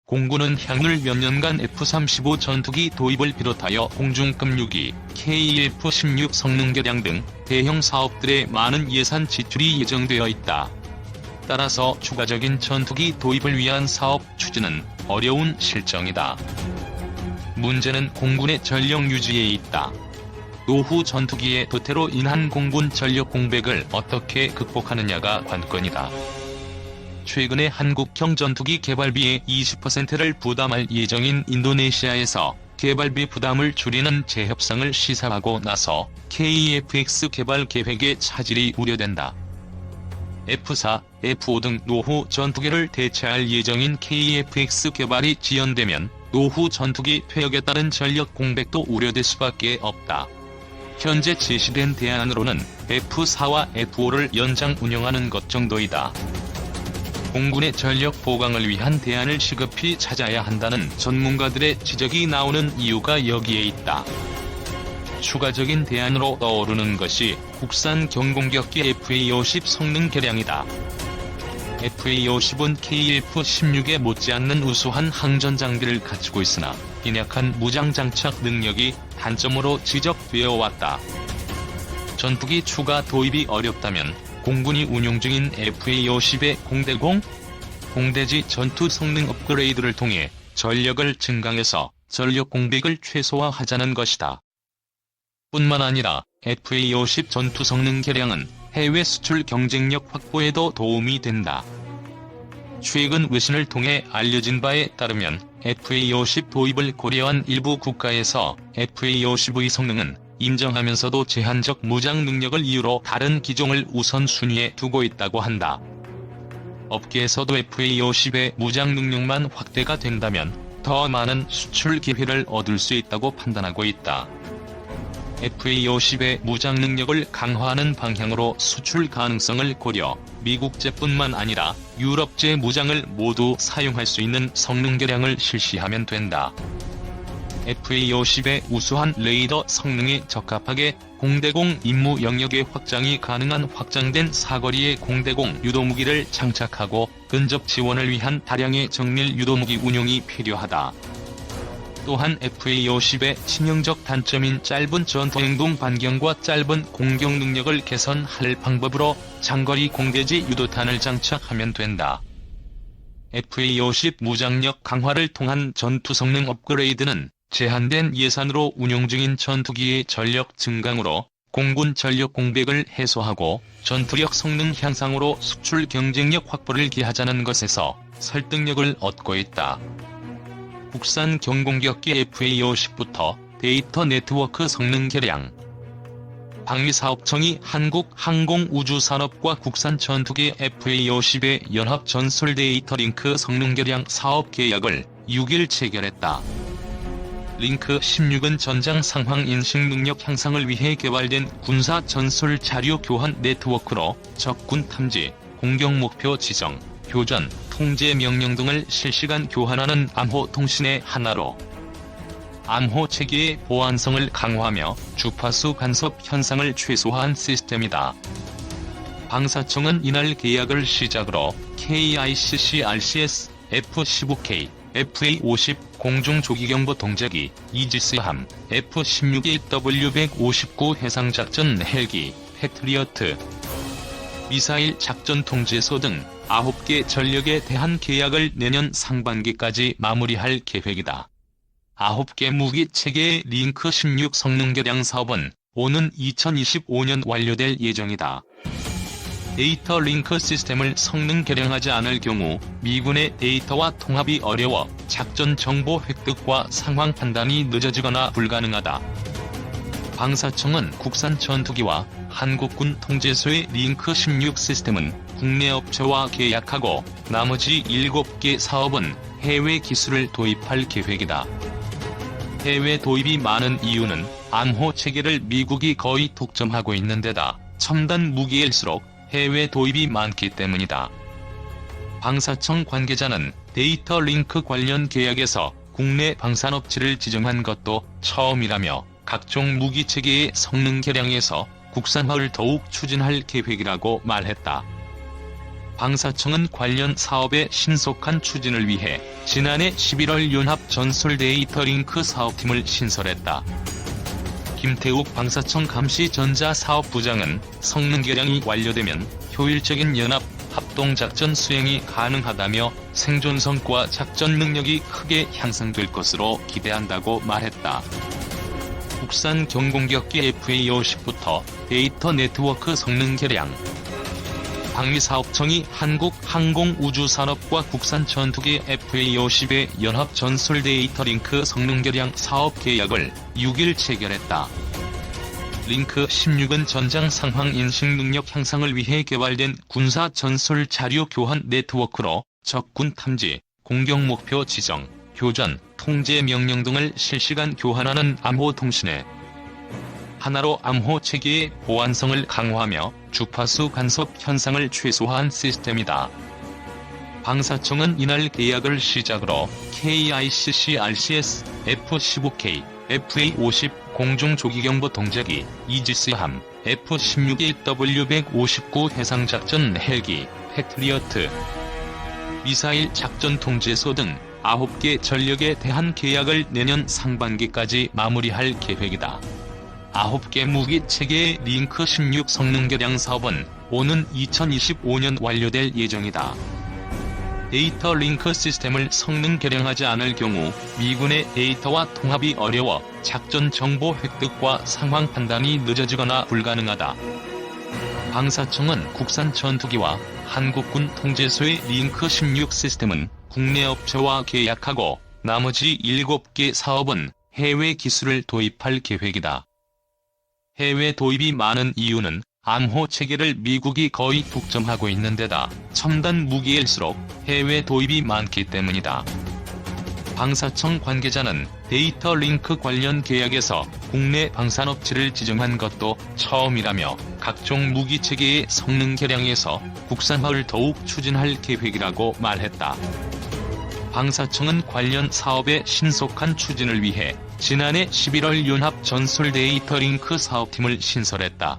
공군은 향후 몇 년간 F-35 전투기 도입을 비롯하여 공중급 6기, KF-16 성능 개량 등 대형 사업들에 많은 예산 지출이 예정되어 있다. 따라서 추가적인 전투기 도입을 위한 사업 추진은 어려운 실정이다. 문제는 공군의 전력 유지에 있다. 노후 전투기의 도태로 인한 공군 전력 공백을 어떻게 극복하느냐가 관건이다. 최근에 한국형 전투기 개발비의 20%를 부담할 예정인 인도네시아에서 개발비 부담을 줄이는 재협상을 시사하고 나서 KF-X 개발 계획의 차질이 우려된다. F-4, F-5 등 노후 전투기를 대체할 예정인 KF-X 개발이 지연되면 노후 전투기 퇴역에 따른 전력 공백도 우려될 수밖에 없다. 현재 제시된 대안으로는 F-4와 F-5를 연장 운영하는 것 정도이다. 공군의 전력 보강을 위한 대안을 시급히 찾아야 한다는 전문가들의 지적이 나오는 이유가 여기에 있다. 추가적인 대안으로 떠오르는 것이 국산 경공격기 FA-50 성능 개량이다. FA-50은 KF-16에 못지않는 우수한 항전 장비를 갖추고 있으나 빈약한 무장 장착 능력이 단점으로 지적되어 왔다. 전투기 추가 도입이 어렵다면 공군이 운용 중인 FA-50의 공대공, 공대지 전투 성능 업그레이드를 통해 전력을 증강해서 전력 공백을 최소화하자는 것이다. 뿐만 아니라 FA-50 전투 성능 개량은 해외 수출 경쟁력 확보에도 도움이 된다. 최근 외신을 통해 알려진 바에 따르면 FA-50 도입을 고려한 일부 국가에서 FA-50의 성능은 인정하면서도 제한적 무장 능력을 이유로 다른 기종을 우선순위에 두고 있다고 한다. 업계에서도 FA-50의 무장 능력만 확대가 된다면 더 많은 수출 기회를 얻을 수 있다고 판단하고 있다. FA-50의 무장 능력을 강화하는 방향으로 수출 가능성을 고려, 미국제뿐만 아니라 유럽제 무장을 모두 사용할 수 있는 성능 개량을 실시하면 된다. FA-50의 우수한 레이더 성능에 적합하게 공대공 임무 영역의 확장이 가능한 확장된 사거리의 공대공 유도무기를 장착하고 근접 지원을 위한 다량의 정밀 유도무기 운용이 필요하다. 또한 FA-50의 치명적 단점인 짧은 전투행동 반경과 짧은 공격 능력을 개선할 방법으로 장거리 공대지 유도탄을 장착하면 된다. FA-50 무장력 강화를 통한 전투 성능 업그레이드는 제한된 예산으로 운용 중인 전투기의 전력 증강으로 공군 전력 공백을 해소하고 전투력 성능 향상으로 수출 경쟁력 확보를 기하자는 것에서 설득력을 얻고 있다. 국산 경공격기 FA-50부터 데이터 네트워크 성능 개량. 방위사업청이 한국항공우주산업과 국산 전투기 FA-50의 연합 전술 데이터 링크 성능 개량 사업 계약을 6일 체결했다. 링크 16은 전장 상황 인식 능력 향상을 위해 개발된 군사 전술 자료 교환 네트워크로 적군 탐지, 공격 목표 지정, 교전, 통제 명령 등을 실시간 교환하는 암호 통신의 하나로 암호 체계의 보안성을 강화하며 주파수 간섭 현상을 최소화한 시스템이다. 방사청은 이날 계약을 시작으로 KICC-RCS, F-15K, FA-50 공중조기경보 동작기, 이지스함, F-16W159 해상작전 헬기, 패트리어트, 미사일 작전 통제소 등 9개 전력에 대한 계약을 내년 상반기까지 마무리할 계획이다. 9개 무기 체계의 링크 16 성능 개량 사업은 오는 2025년 완료될 예정이다. 데이터 링크 시스템을 성능 개량하지 않을 경우 미군의 데이터와 통합이 어려워 작전 정보 획득과 상황 판단이 늦어지거나 불가능하다. 방사청은 국산 전투기와 한국군 통제소의 링크 16 시스템은 국내 업체와 계약하고 나머지 7개 사업은 해외 기술을 도입할 계획이다. 해외 도입이 많은 이유는 암호 체계를 미국이 거의 독점하고 있는 데다 첨단 무기일수록 해외 도입이 많기 때문이다. 방사청 관계자는 데이터 링크 관련 계약에서 국내 방산업체를 지정한 것도 처음이라며 각종 무기체계의 성능 개량에서 국산화를 더욱 추진할 계획이라고 말했다. 방사청은 관련 사업의 신속한 추진을 위해 지난해 11월 연합 전술 데이터 링크 사업팀을 신설했다. 김태욱 방사청 감시전자사업부장은 성능 개량이 완료되면 효율적인 연합 합동작전 수행이 가능하다며 생존성과 작전 능력이 크게 향상될 것으로 기대한다고 말했다. 국산 경공격기 FA-50부터 데이터 네트워크 성능 개량. 방위사업청이 한국항공우주산업과 국산 전투기 FA-50의 연합 전술 데이터 링크 성능 개량 사업 계약을 6일 체결했다. 링크 16은 전장 상황 인식 능력 향상을 위해 개발된 군사 전술 자료 교환 네트워크로 적군 탐지, 공격 목표 지정, 교전, 통제 명령 등을 실시간 교환하는 암호 통신에 하나로 암호 체계의 보안성을 강화하며 주파수 간섭 현상을 최소화한 시스템이다. 방사청은 이날 계약을 시작으로 KICC RCS, F-15K, FA-50 공중조기경보 동작기, 이지스함, F-16A W-159 해상작전 헬기, 패트리어트, 미사일 작전 통제소 등 9개 전력에 대한 계약을 내년 상반기까지 마무리할 계획이다. 9개 무기체계의 링크 16 성능 개량 사업은 오는 2025년 완료될 예정이다. 데이터 링크 시스템을 성능 개량하지 않을 경우 미군의 데이터와 통합이 어려워 작전 정보 획득과 상황 판단이 늦어지거나 불가능하다. 방사청은 국산 전투기와 한국군 통제소의 링크 16 시스템은 국내 업체와 계약하고 나머지 7개 사업은 해외 기술을 도입할 계획이다. 해외 도입이 많은 이유는 암호 체계를 미국이 거의 독점하고 있는 데다 첨단 무기일수록 해외 도입이 많기 때문이다. 방사청 관계자는 데이터 링크 관련 계약에서 국내 방산업체를 지정한 것도 처음이라며 각종 무기 체계의 성능 개량에서 국산화를 더욱 추진할 계획이라고 말했다. 방사청은 관련 사업의 신속한 추진을 위해 지난해 11월 연합 전술 데이터 링크 사업팀을 신설했다.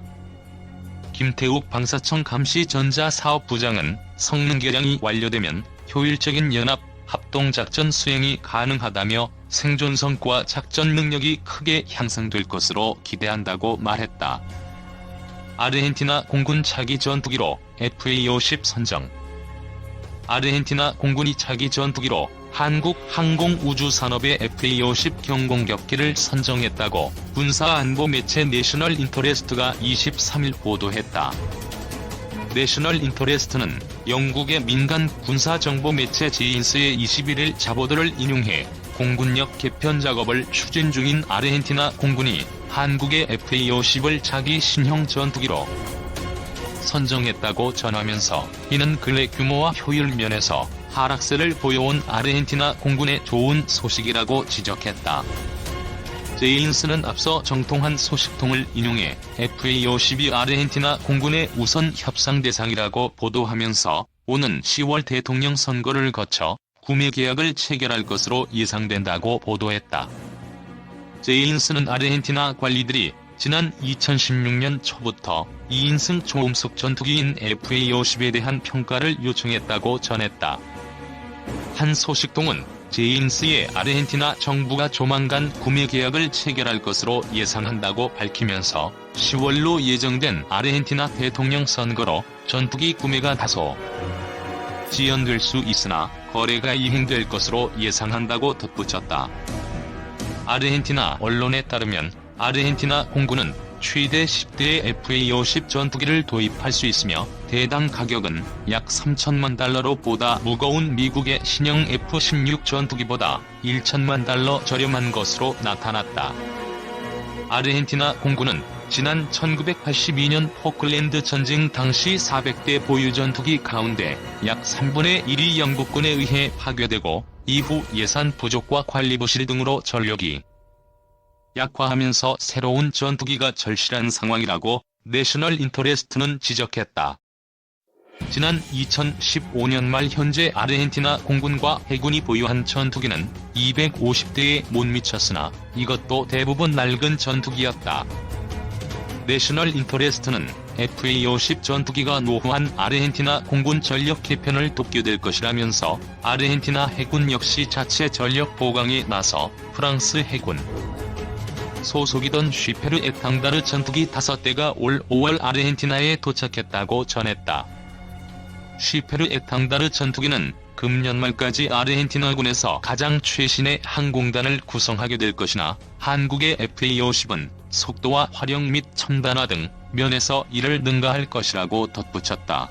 김태욱 방사청 감시전자사업부장은 성능 개량이 완료되면 효율적인 연합 합동작전 수행이 가능하다며 생존성과 작전 능력이 크게 향상될 것으로 기대한다고 말했다. 아르헨티나 공군 차기 전투기로 FA-50 선정. 아르헨티나 공군이 차기 전투기로 한국항공우주산업의 FA-50 경공격기를 선정했다고 군사안보 매체 내셔널 인터레스트가 23일 보도했다. 내셔널 인터레스트는 영국의 민간 군사정보 매체 제인스의 21일 자보도를 인용해 공군력 개편 작업을 추진 중인 아르헨티나 공군이 한국의 FA-50을 차기 신형 전투기로 선정했다고 전하면서 이는 근래 규모와 효율 면에서 하락세를 보여온 아르헨티나 공군의 좋은 소식이라고 지적했다. 제인스는 앞서 정통한 소식통을 인용해 FA-50이 아르헨티나 공군의 우선 협상 대상이라고 보도하면서 오는 10월 대통령 선거를 거쳐 구매 계약을 체결할 것으로 예상된다고 보도했다. 제인스는 아르헨티나 관리들이 지난 2016년 초부터 2인승 초음속 전투기인 FA-50에 대한 평가를 요청했다고 전했다. 한 소식통은 제인스의 아르헨티나 정부가 조만간 구매 계약을 체결할 것으로 예상한다고 밝히면서 10월로 예정된 아르헨티나 대통령 선거로 전투기 구매가 다소 지연될 수 있으나 거래가 이행될 것으로 예상한다고 덧붙였다. 아르헨티나 언론에 따르면 아르헨티나 공군은 최대 10대의 FA-50 전투기를 도입할 수 있으며 대당 가격은 약 3천만 달러로 보다 무거운 미국의 신형 F-16 전투기보다 1천만 달러 저렴한 것으로 나타났다. 아르헨티나 공군은 지난 1982년 포클랜드 전쟁 당시 400대 보유 전투기 가운데 약 3분의 1이 영국군에 의해 파괴되고 이후 예산 부족과 관리 부실 등으로 전력이 약화하면서 새로운 전투기가 절실한 상황이라고 내셔널 인터레스트는 지적했다. 지난 2015년 말 현재 아르헨티나 공군과 해군이 보유한 전투기는 250대에 못 미쳤으나 이것도 대부분 낡은 전투기였다. 내셔널 인터레스트는 FA-50 전투기가 노후한 아르헨티나 공군 전력 개편을 돕게 될 것이라면서 아르헨티나 해군 역시 자체 전력 보강에 나서 프랑스 해군 소속이던 쉬페르 에탕다르 전투기 5대가 올 5월 아르헨티나에 도착했다고 전했다. 쉬페르 에탕다르 전투기는 금년 말까지 아르헨티나군에서 가장 최신의 항공단을 구성하게 될 것이나 한국의 FA-50은 속도와 화력 및 첨단화 등 면에서 이를 능가할 것이라고 덧붙였다.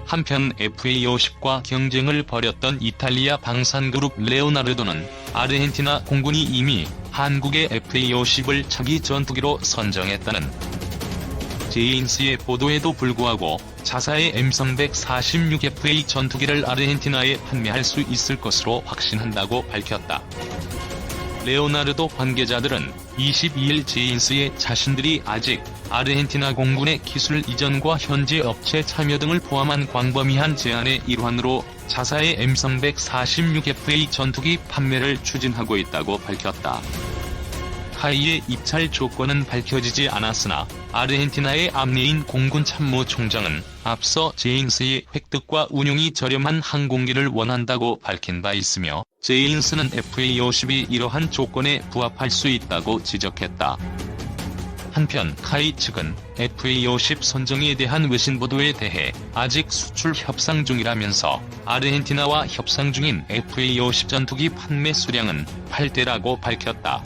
한편 FA-50과 경쟁을 벌였던 이탈리아 방산그룹 레오나르도는 아르헨티나 공군이 이미 한국의 FA-50을 차기 전투기로 선정했다는 제인스의 보도에도 불구하고 자사의 M346FA 전투기를 아르헨티나에 판매할 수 있을 것으로 확신한다고 밝혔다. 레오나르도 관계자들은 22일 제인스의 자신들이 아직 아르헨티나 공군의 기술 이전과 현지 업체 참여 등을 포함한 광범위한 제안의 일환으로 자사의 M346FA 전투기 판매를 추진하고 있다고 밝혔다. 타이의 입찰 조건은 밝혀지지 않았으나 아르헨티나의 암레인 공군 참모총장은 앞서 제인스의 획득과 운용이 저렴한 항공기를 원한다고 밝힌 바 있으며 제인스는 FA-50이 이러한 조건에 부합할 수 있다고 지적했다. 한편 타이 측은 FA-50 선정에 대한 외신 보도에 대해 아직 수출 협상 중이라면서 아르헨티나와 협상 중인 FA-50 전투기 판매 수량은 8대라고 밝혔다.